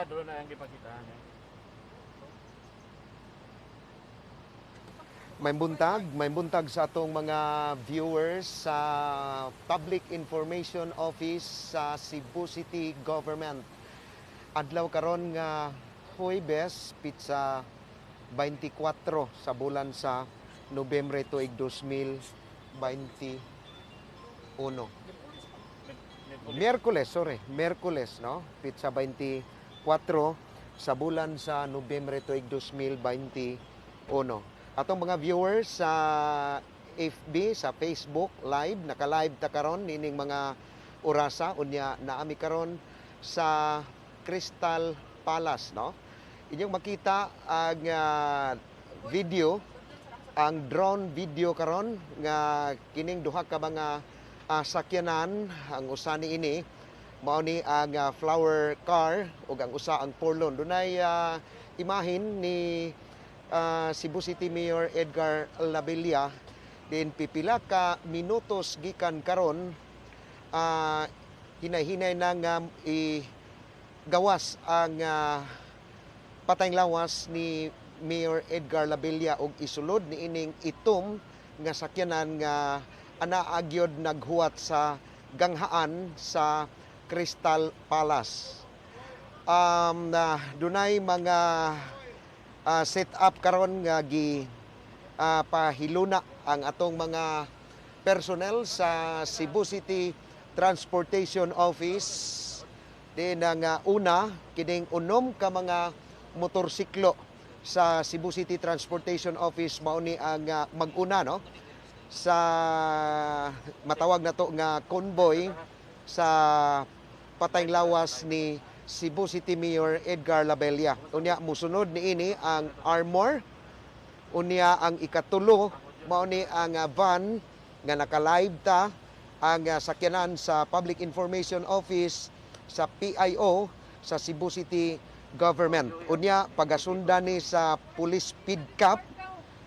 doon na ang gipakitaan. May buntag sa atong mga viewers sa Public Information Office sa Cebu City Government. Adlaw karon nga Huwebes, pitsa 24 sa bulan sa Nobyembre tuig 2021. Miyerkules, no? Pitsa 24 sa bulan sa Nobyembre tuig 2021. Atong mga viewers sa FB, sa Facebook Live, naka-live ta karon nining mga orasa unya naami karon sa Crystal Palace, no? Inyong makita ang video, ang drone video karon nga kining duha ka mga sakyanan, ang usa ni ini mao ni ang flower car ug ang usa ang porlon. Dunay imahin ni Cebu City Mayor Edgar Labella. Din pipila ka minutos gikan karon hinay-hinay na nga gawas ang patayng lawas ni Mayor Edgar Labella ug isulod ni ining itom nga sakyanan nga anaagyod naghuwat sa ganghaan sa Crystal Palace. Dunay mga set up karon nga pahiluna ang atong mga personnel sa Cebu City Transportation Office. Din ang una kining unom ka mga motorsiklo sa Cebu City Transportation Office mao ni ang mag-una, no, sa matawag na to nga convoy sa patayng lawas ni Cebu City Mayor Edgar Labella. Unya musunod ni ini ang armor. Unya ang ikatulo mao ni ang van nga naka-live ta ang sakyanan sa Public Information Office sa PIO sa Cebu City Government. Unya pagasundan ni sa Police Speed Cup,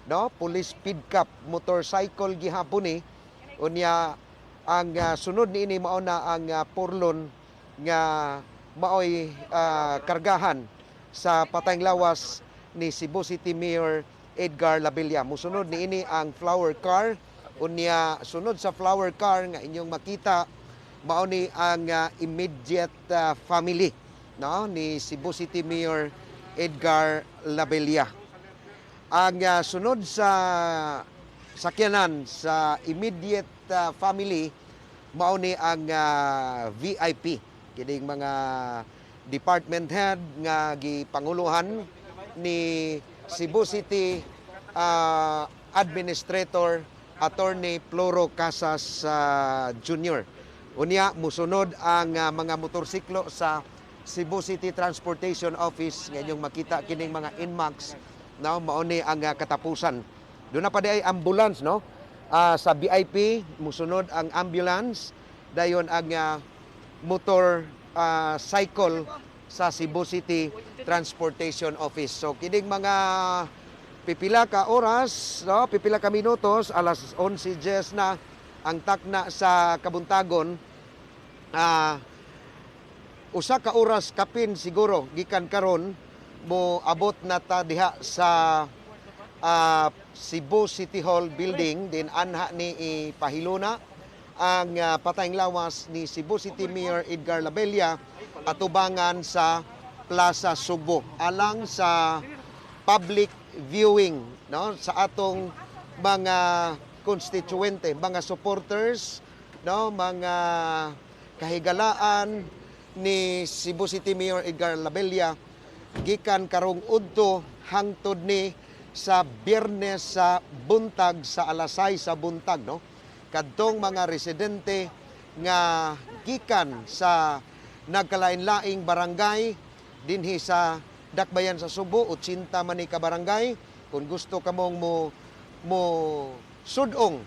no? Police Speed Cup motorcycle gihapon ni. Unya ang sunod ni ini mao na ang porlon nga maoy kargahan sa patayng lawas ni Cebu City Mayor Edgar Labella. Musunod ni ini ang flower car. Unya sunod sa flower car nga inyong makita mao ni ang immediate family, no, ni Cebu City Mayor Edgar Labella. Ang sunod sa sakyanan sa immediate family mao ni ang VIP, kining mga department head nga gipanguluhan ni Cebu City Administrator Attorney Floro Casas Jr. Unya musunod ang mga motorsiklo sa Cebu City Transportation Office nga inyong makita kining mga Inmax, no, mao ni ang katapusan. Doon na pa di ay ambulance, no? Sa VIP musunod ang ambulance, dayon ang motor cycle sa Cebu City Transportation Office. So kining mga pipila ka oras, no, pipila ka minutos, alas 11:10 na ang takna sa kabuntagon. Usa ka oras kapin siguro gikan karon mo abot na ta diha sa Cebu City Hall building. Din anha ni ipahiluna ang patayng lawas ni Cebu City Mayor Edgar Labella atubangan sa Plaza Subo alang sa public viewing, no, sa atong mga constituente, mga supporters, no, mga kahigalaan ni Cebu City Mayor Edgar Labella gikan karong udto hangtod ni sa Biyernes sa buntag sa alas 6 sa buntag, no. Kadtong mga residente nga gikan sa nagkalain-laing barangay dinhi sa Dakbayan sa Subo, 80 man ni ka barangay. Kung gusto ka mong mo sudong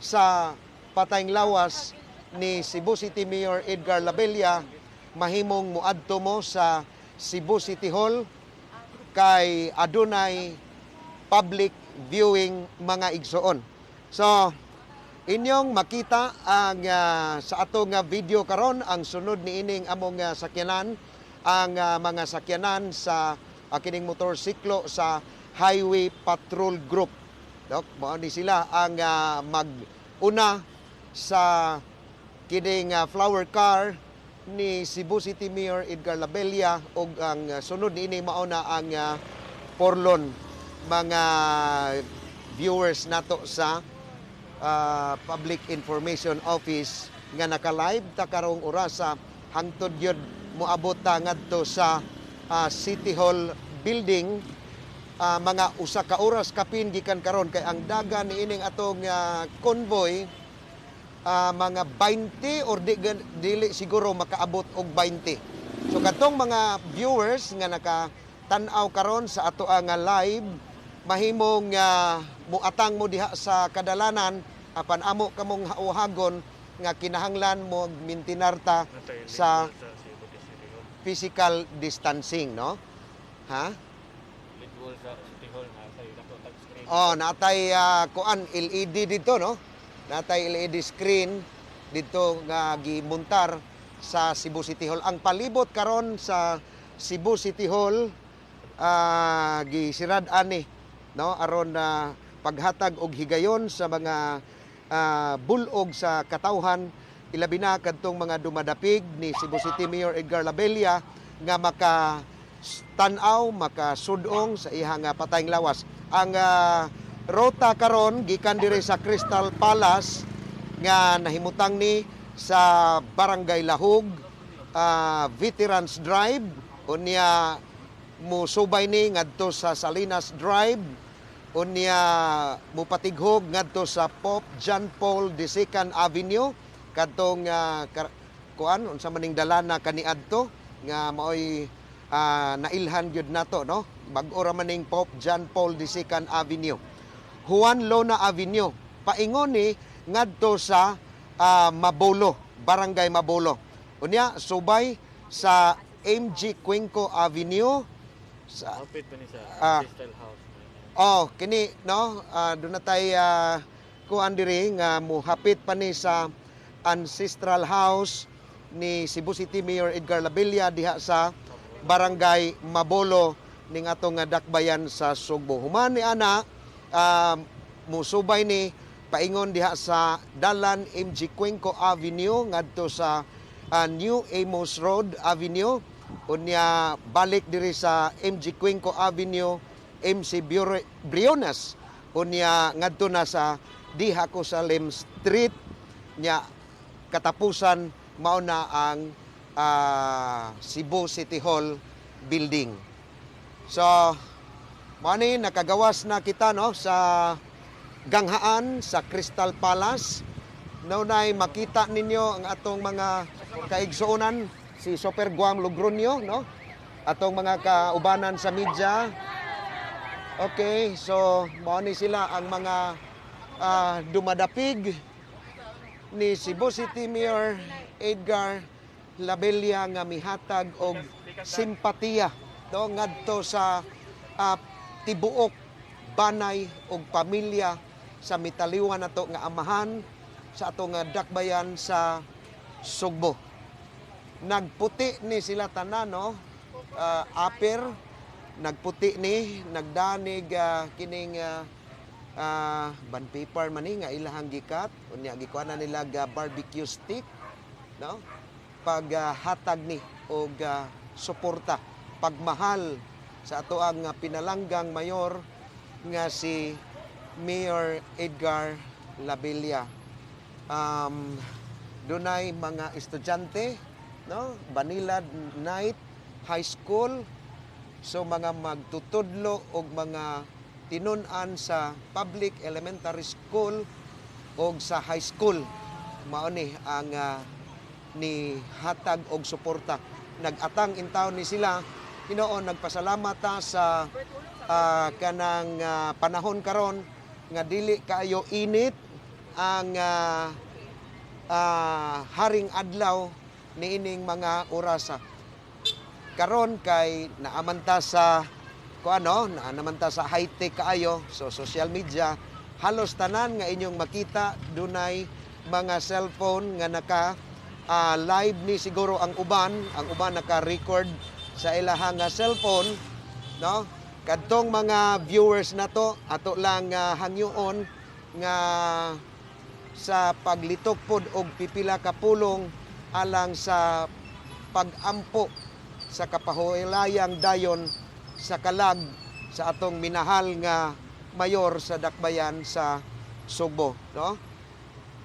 sa patayng lawas ni Cebu City Mayor Edgar Labella, mahimong muadto mo sa Cebu City Hall kay adunay public viewing mga igsoon. So inyong makita ang sa atong video karon ang sunod ni ining among sakyanan ang mga sakyanan sa kining motorsiklo sa Highway Patrol Group. Mao ni sila ang mag-una sa kining flower car ni Cebu City Mayor Edgar Labella ug ang sunod niini mao na ang porlon mga viewers nato sa Public Information Office nga naka-live ta karong orasa hangtod gyud moabot ta ngadto sa City Hall building. Mga usa ka oras kapin gikan karon kay ang dagan niining atong convoy mga 20 or dili siguro makaabot og 20. So katong mga viewers nga nakatan-aw karon sa ato nga live mahimong muatang mo diha sa kadalanan apan amo kamong hauhagon nga kinahanglan mo mintinarta sa physical distancing, no? Ha? Oh, natay kuan LED dito, no? Natay LED screen dito nga gimuntar sa Cebu City Hall. Ang palibot karon sa Cebu City Hall gisirad ani, no? Aron paghatag og higayon sa mga bulog sa katawhan ilabi na kadtong mga dumadapig ni Cebu City Mayor Edgar Labella nga makatanaw, makasudong sa ihang patayng lawas. Ang rota karon gikan diri sa Crystal Palace nga nahimutang ni sa Barangay Lahug, Veterans Drive, unya musubay ni ngadto sa Salinas Drive, unya mupatighog ngadto sa Pope John Paul II Avenue kadtong kuan unsa maning dalana kaniadto nga maoy nailhan gyud nato, no? Bag-o ra maning Pope John Paul II Avenue. Juan Lona Avenue, paingon ni ngadto sa Mabolo, Barangay Mabolo. Unya subay sa MG Cuenco Avenue sa hapit pa ni sa Crystal House. Oh, kini, no? Doon na tayo kuan diri nga muhapit pa ni sa Ancestral House ni Cebu City Mayor Edgar Labella diha sa Barangay Mabolo ning atong dakbayan sa Sugbo. Human ni ana musubay ni paingon diha sa dalan MG Cuenco Avenue ngadto sa New Amos Road Avenue, unya balik diri sa MG Cuenco Avenue MC Briones, unya ngadto na sa diha ko sa Lim Street nya katapusan mao na ang Cebu City Hall building. So mani nakagawas na kita, no, sa ganghaan sa Crystal Palace. Naunay makita ninyo ang atong mga kaigsuonan, si Super Guam Logronio, no? Atong mga kaubanan sa media. Okay, so mao ni sila ang mga dumadapig ni Cebu City Mayor Edgar Labella nga mihatag og simpatiya, no, ngadto sa tibuok banay og pamilya sa mitaliwan nato nga amahan sa atong dakbayan sa Sugbo. Nagputi ni sila tanan, no? Aper nagputi ni nagdanig kining band paper man ni nga ilahang gikat unya gikuha nila barbecue stick, no? Paghatag ni og suporta pagmahal sa ato ang pinalanggang mayor nga si Mayor Edgar Labella. Dunay mga estudyante, no? Banilad Night High School, so mga magtutudlo og mga tinun-an sa public elementary school og sa high school. Mao ni ang ni hatag og suporta. Nag-atang intaw ni sila, Hinoon, nagpasalamat ta sa kanang panahon karon nga dili kaayo init ang haring adlaw niining mga orasa. Karon kay naamanta sa naamanta sa high-tech kaayo, so social media, halos tanan nga inyong makita dunay mga cellphone nga naka live ni siguro ang uban naka-record sa ilahang cellphone, no? Kadtong mga viewers na to ato lang hangyoon nga sa paglitok pod og pipila ka pulong alang sa pag-ampo sa kapahulayang dayon sa kalag sa atong minahal nga mayor sa dakbayan sa Sugbo, no?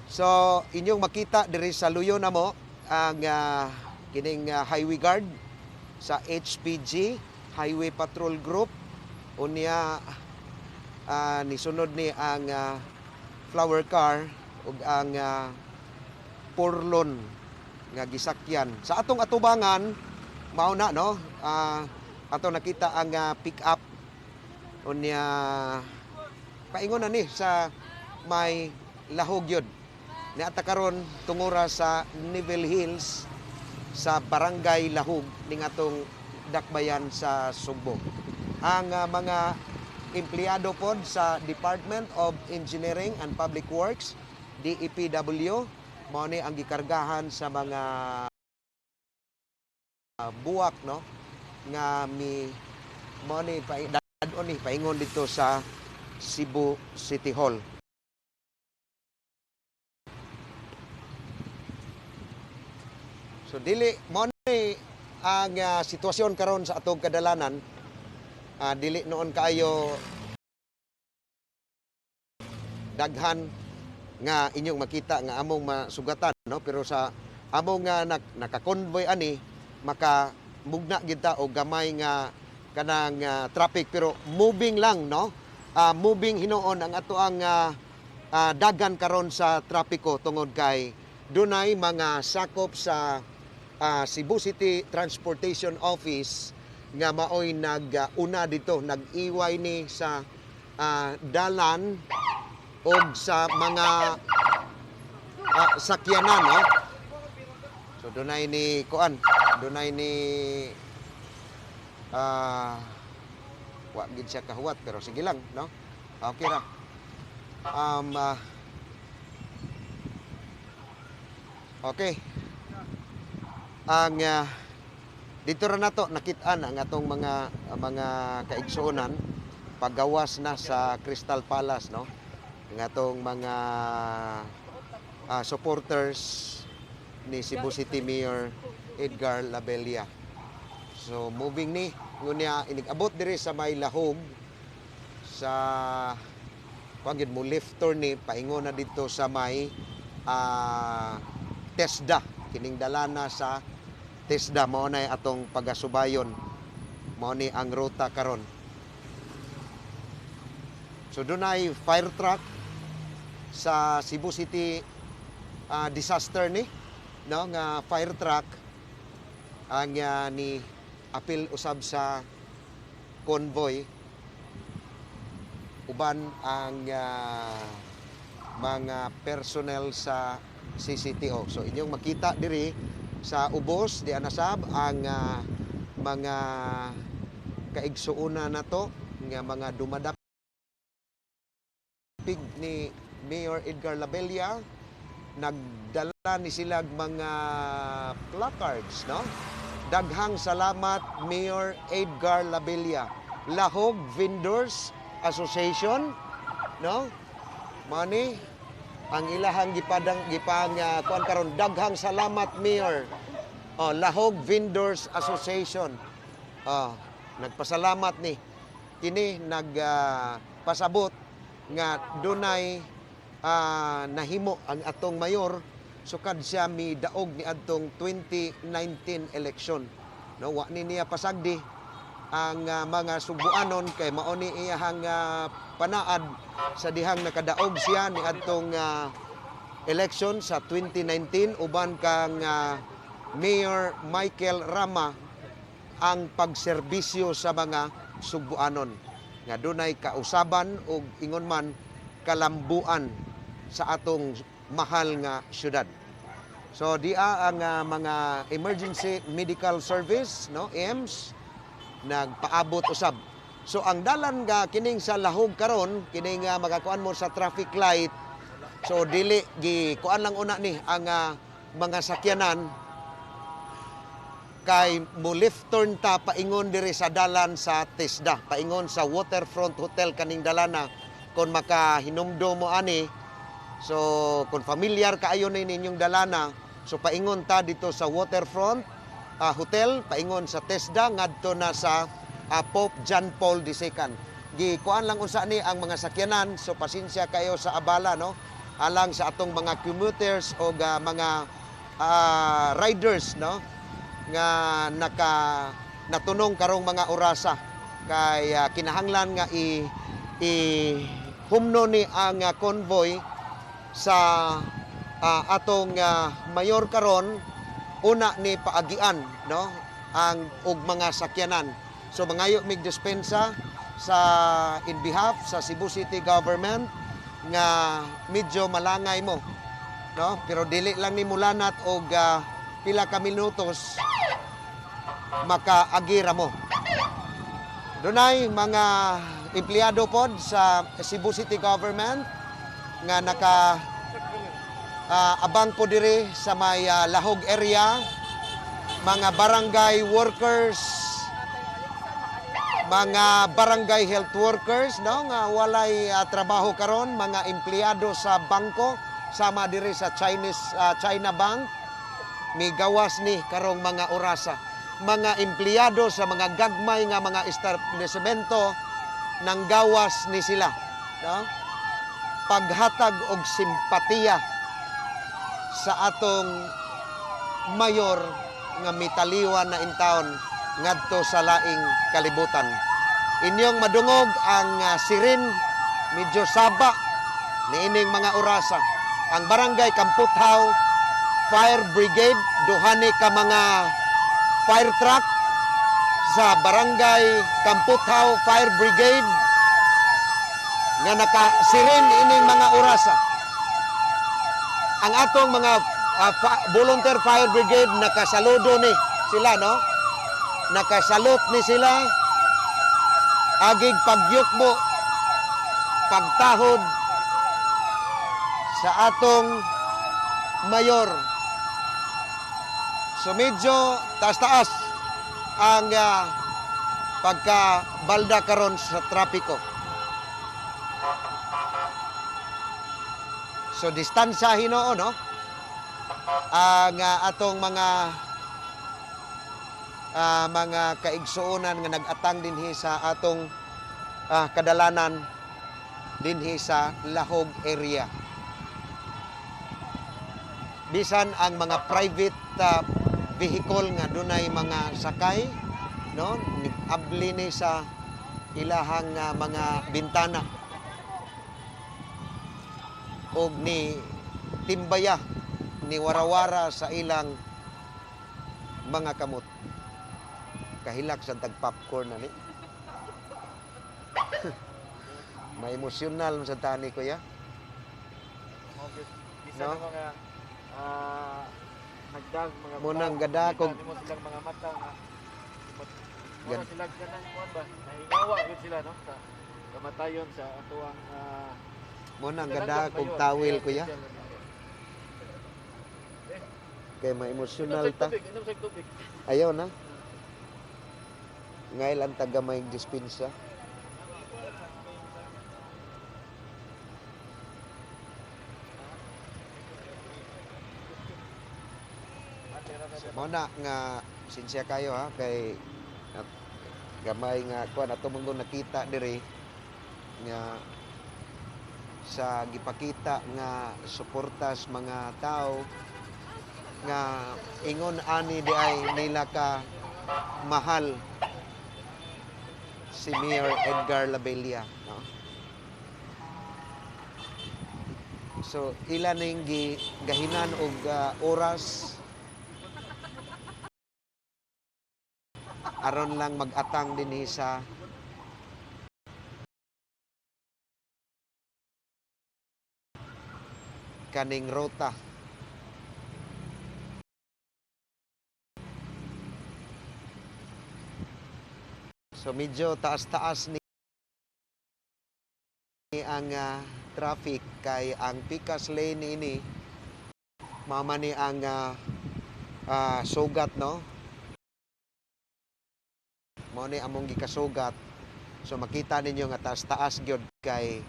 So inyong makita diri sa luyo namo ang kining highway guard sa HPG Highway Patrol Group unya nisunod ni ang flower car ug ang purlon nga gisakyan sa atong atubangan mao na, no? Ato nakita ang pick up unya paingon na ni sa may lahog yun ni ata karon tungura sa Neville Hills sa barangay Lahog ning atong dakbayan sa Sugbo. Ang mga empleyado pod sa Department of Engineering and Public Works, DEPW, mao ni ang gikargahan sa mga buwak, no, nga mao ni dadon ni paingon dito sa Cebu City Hall. So dili mao ni ang sitwasyon karon sa atong kadalanan. Dili noon kaayo daghan nga inyong makita nga among masugatan, no, pero sa among nga naka-convoy ani makamugna gid ta og gamay nga kanang traffic pero moving lang, no, moving hinuon ang ato ang dagan karon sa trapiko tungod kay dunay mga sakop sa Cebu City Transportation Office nga maoy nag-una dito, nag-iway ni sa dalan o sa mga sakyanan, no? So dunay ni kuan, dunay ni wa gid siya kahuwat pero sige lang, no? Okay ra. Okay. Ang dito ra nato nakit-an ang atong mga kaigsuonan paggawas na sa Crystal Palace, no, ang atong mga supporters ni Cebu City Mayor Edgar Labella. So moving ni ngunya inigabot diri sa may Lahog sa pagid mo left turn ni paingon na dito sa may TESDA, kining dalana sa TESDA, mao na atong pagasubayon, mao ni ang ruta karon. So dunay fire truck sa Cebu City disaster ni, no, nga fire truck ang ni apil usab sa convoy uban ang mga personnel sa CCTO. So inyong makita diri sa ubos di anasab ang mga kaigsuuna nato nga mga dumadapig ni Mayor Edgar Labella. Nagdala ni sila mga placards, no? Daghang salamat Mayor Edgar Labella. Lahog Vendors Association, no? Mani ang ilahang gipang kuan karon, daghang salamat Mayor. Lahog Vendors Association. Nagpasalamat ni kini nagpasabot nga dunay nahimo ang atong mayor sukad siya mi daog ni adtong 2019 election, no, wa ni niya pasagdi ang mga Subuanon kay mao ni iyahang panaad sa dihang nakadaog siya ni adtong election sa 2019 uban kang Mayor Michael Rama ang pagserbisyo sa mga Subuanon nga dunay kausaban ug ingon man kalambuan sa atong mahal nga syudad. So dia ang mga emergency medical service, no, EMS nagpaabot usab. So ang dalan nga kining sa Lahog karon kining magakuan mo sa traffic light. So dili gi kuan lang una ni ang mga sakyanan kay mo left turn ta paingon diri sa dalan sa TESDA, paingon sa Waterfront Hotel kaning dalana kung makahinumdo mo ani. So kung familiar kaayo na ninyong dalana, so paingon ta dito sa Waterfront Hotel, paingon sa TESDA ngadto na sa Pope John Paul II. Gikuan lang unsa ni ang mga sakyanan, so pasensya kayo sa abala no, alang sa atong mga commuters o mga riders no nga natunong karong mga orasa kay kinahanglan nga humno ni ang convoy sa atong mayor karon, una ni paagian no ang og mga sakyanan. So mangayo mig dispensa sa in behalf sa Cebu City Government nga medyo malangay mo no, pero dili lang ni mulanat og pila ka minutos makaagira mo. Dunay mga empleyado pod sa Cebu City Government nga abang po diri sa may Lahog area, mga barangay workers, mga barangay health workers no nga walay trabaho karon, mga empleyado sa bangko sama diri sa China Bank migawas ni karong mga orasa, mga empleyado sa mga gagmay nga mga establishmento nang gawas ni sila no, paghatag og simpatiya sa atong mayor nga mitaliwan na intawon ngadto sa laing kalibutan. Inyong madungog ang sirin medyo saba niining mga orasa. Ang barangay Kamputhaw Fire Brigade, duhani ka mga fire truck sa barangay Kamputhaw Fire Brigade nga nakasirin ining mga orasa. Ang atong mga volunteer fire brigade nakasaludo ni sila no, nakasalot ni sila agig pagyukbo pagtahod sa atong mayor. So medyo taas-taas ang pagkabalda karon sa trapiko. So distansya Hinoo no ang atong mga kaigsuonan nga nag-atang dinhi sa atong kadalanan dinhi sa Lahog area. Bisan ang mga private vehicle nga dunay mga sakay no, abli ni sa ilahang mga bintana og ni timbaya ni warawara sa ilang mga kamot. Kahilak sa tag-popcorn na ni. May emosyonal sa tani ko ya. Bisa no? Mga nagdag mga munang gada kog mo silang mga mata nga muna sila ganang kuan ba nahingawa gud sila no sa kamatayon sa atuang munang gada kog tawil ko ya. Kay ma-emosyonal ta. Ayaw na. Ngayon ang taga may dispensa. Muna nga sinsya kayo ha kay gamay nga kuan ato mong nakita diri nga sa gipakita nga suportas mga tao nga ingon ani di ay nila ka mahal si Mayor Edgar Labella no? So ila ning gahinan og oras aron lang mag-atang dinhi sa kaning rota. So medyo taas-taas ni ang traffic kay ang pikas lane ini mama ni ang sugat no mao ni among gikasugat. So makita ninyo nga taas-taas gyud kay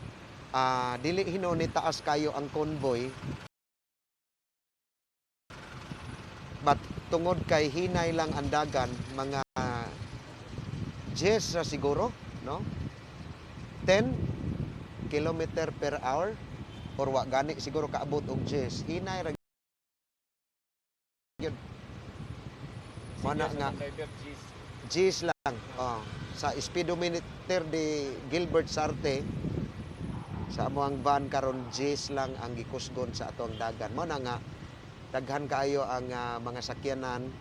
dili hinon ni taas kayo ang convoy. But tungod kay hinay lang ang dagan, mga 10 ra siguro, no? 10 kilometer per hour or wa gani siguro kaabot og 10. Hinay ra gyud. Mana nga G's lang. Sa speedometer de Gilbert Sarte sa amoang van karon G's lang ang gikusgon sa atong dagan. Mo na nga daghan kaayo ang mga sakyanan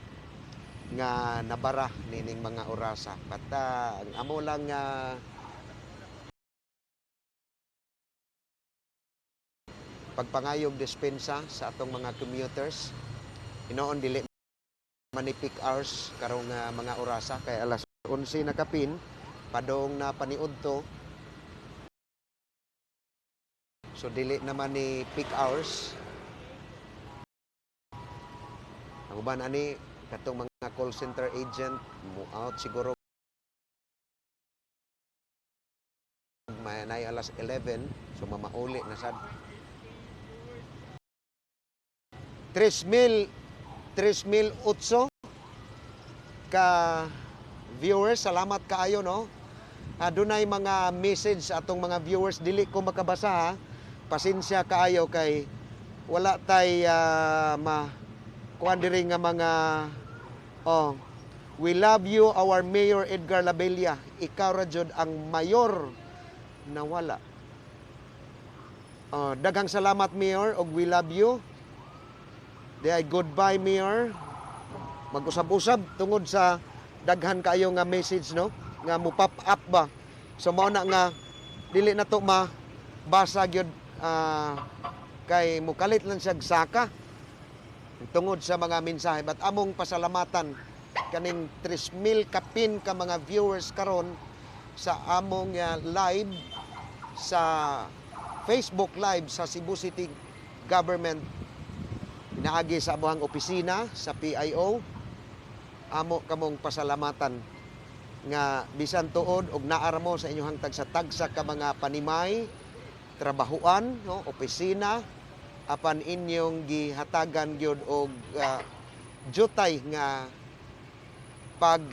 nga nabara nining mga orasa. But ang amo lang pagpangayog dispensa sa atong mga commuters. Hinoon dili man ni peak hours karong mga orasa kay alas 11 na kapin padong na paniudto. So dili naman ni peak hours. Ang uban ani katong mga call center agent mo out siguro may alas 11 so mamauli na sad. 3,800 ka viewers, salamat kaayo no. Dunay mga message atong mga viewers dili ko makabasa ha. Pasensya kaayo kay wala tay kuan diri nga mga we love you our Mayor Edgar Labella. Ikaw ra jud ang mayor na wala. Daghang salamat Mayor og we love you. Day goodbye Mayor. Mag-usab-usab tungod sa daghan kayo nga message no nga mo pop up ba. So mao na nga dili na to mabasa gyud kay mukalit lang siya saka tungod sa mga mensahe. But among pasalamatan kaning 3,000 kapin ka mga viewers karon sa among live sa Facebook Live sa Cebu City Government naagi sa amuhang opisina sa PIO. Amo kamong pasalamatan nga bisan tuod og naa mo sa inyong tagsa-tagsa ka mga panimay, trabahuan, no, opisina apan inyong gihatagan gyud og jutay nga pag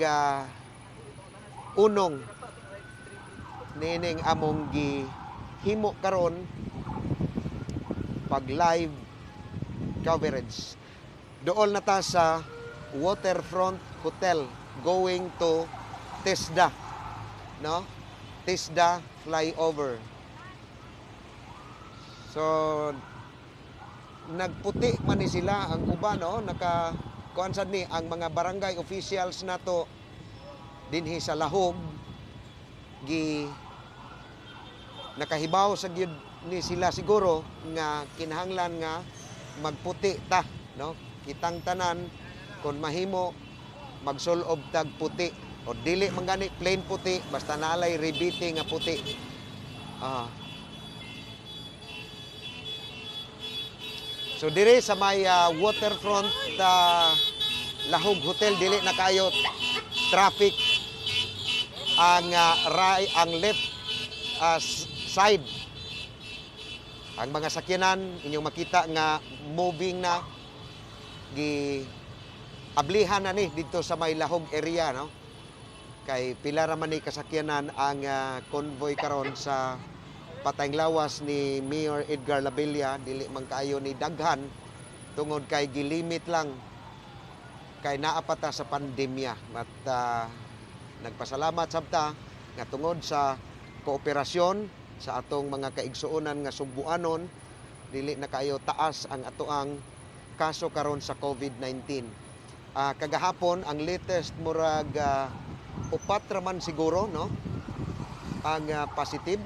unong nining among gihimo karon pag live coverage. Dool na ta sa Waterfront Hotel going to TESDA, no? TESDA flyover. So nagputi man ni sila ang uban no, kuan sad ni ang mga barangay officials nato dinhi sa Lahog nakahibaw sa gyud ni sila siguro nga kinahanglan nga magputi ta no, kitang tanan kung mahimo magsulob tag puti o dili man gani plain puti basta nalay rebite nga puti. So dire sa may Waterfront Lahog Hotel dili na kayo traffic ang ang left side. Ang mga sakyanan inyong makita nga moving na ablihan na ni dito sa may Lahog area no. Kay pila ra man ni kasakyanan ang convoy karon sa patayng lawas ni Mayor Edgar Labella dili man kaayo ni daghan tungod kay gilimit lang kay naa pa ta sa pandemya. At nagpasalamat sabta nga tungod sa kooperasyon sa atong mga kaigsuonan nga Subuanon dili na kaayo taas ang atoang kaso karon sa COVID-19. Kagahapon ang latest murag 4 ra man siguro no ang positive.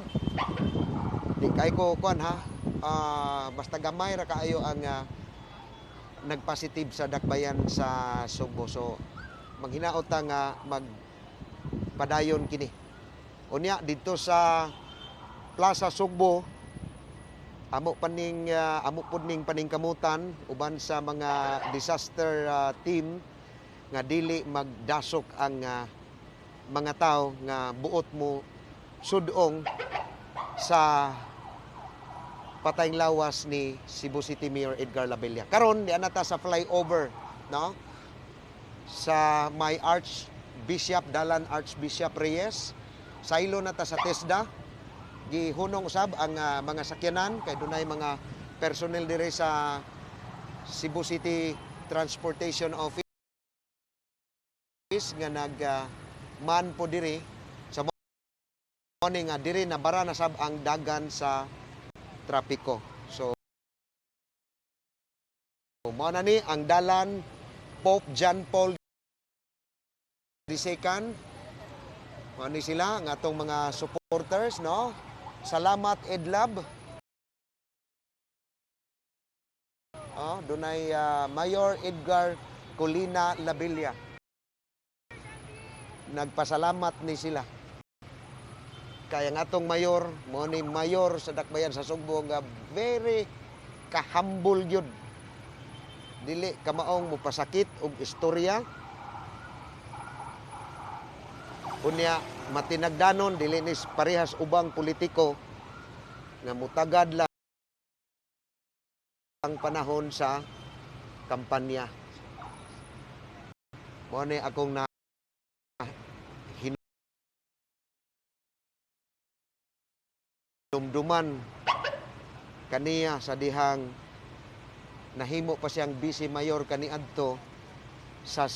Di kay ko kuan ha basta gamay ra kaayo ang nagpositive sa dakbayan sa Subo. So maghinaot ta nga magpadayon kini. Unya dito sa Plaza Sugbo amo pud ning paningkamutan uban sa mga disaster team nga dili magdasok ang mga tao nga buot mo sudong sa patayng lawas ni Cebu City Mayor Edgar Labella. Karon di anata sa flyover, no? Sa may Archbishop Dalan Archbishop Reyes, saylo na ta sa TESDA. Gihunong usab ang mga sakyanan kay dunay mga personnel dire sa Cebu City Transportation Office nga man po diri sa morning nga diri na bara na sab ang dagan sa trapiko. So mo na ni ang dalan Pope John Paul II. Mo ni sila ang atong mga supporters, no? Salamat Edlab. Dunay Mayor Edgar Colina Labella. Nagpasalamat ni sila. Kaya nga atong mayor, mo ni mayor sa Dakbayan sa Sugbo nga very kahambol yun. Dili kamaong mupasakit og istorya. Unya matinagdanon dili ni parehas ubang politiko nga mutagad lang ang panahon sa kampanya. Mo ni akong na dumduman kaniya sa dihang nahimo pa siyang vice mayor kaniadto sa